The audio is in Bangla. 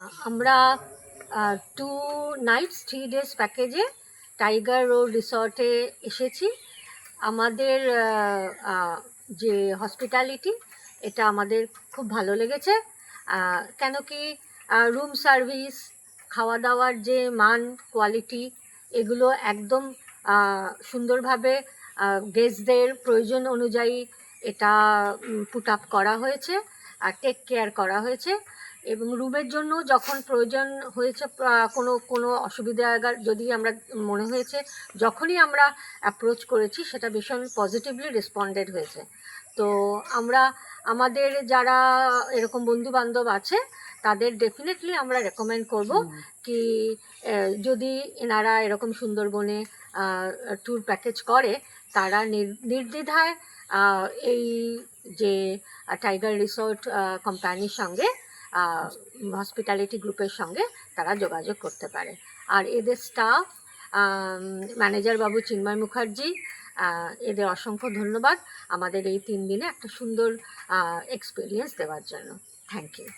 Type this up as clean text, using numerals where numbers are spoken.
আমরা 2 নাইটস 3 ডেজ প্যাকেজে টাইগার রোড রিসর্টে এসেছি। আমাদের যে হসপিটালিটি এটা আমাদের খুব ভালো লেগেছে। কেন কি রুম সার্ভিস, খাওয়া দাওয়ার যে মান, কোয়ালিটি, এগুলো একদম সুন্দরভাবে গেস্টদের প্রয়োজন অনুযায়ী এটা পুট আপ করা হয়েছে আর টেক কেয়ার করা হয়েছে। এবং রুমের জন্য যখন প্রয়োজন হয়েছে, কোনো কোনো অসুবিধা যদি আমরা মনে হয়েছে, যখনই আমরা অ্যাপ্রোচ করেছি সেটা ভীষণ পজিটিভলি রেসপন্ডেড হয়েছে। তো আমরা আমাদের যারা এরকম বন্ধুবান্ধব আছে তাদের ডেফিনেটলি আমরা রেকমেন্ড করব কি যদি এনারা এরকম সুন্দরবনে ট্যুর প্যাকেজ করে, তারা নির্দ্বিধায় এই যে টাইগার রিসর্ট কোম্পানির সঙ্গে, হসপিটালিটি গ্রুপের সঙ্গে তারা যোগাযোগ করতে পারে। আর এদের স্টাফ, ম্যানেজার বাবু চিন্ময় মুখার্জি, এদের অসংখ্য ধন্যবাদ আমাদের এই 3 দিনে একটা সুন্দর এক্সপিরিয়েন্স দেওয়ার জন্য। Thank you.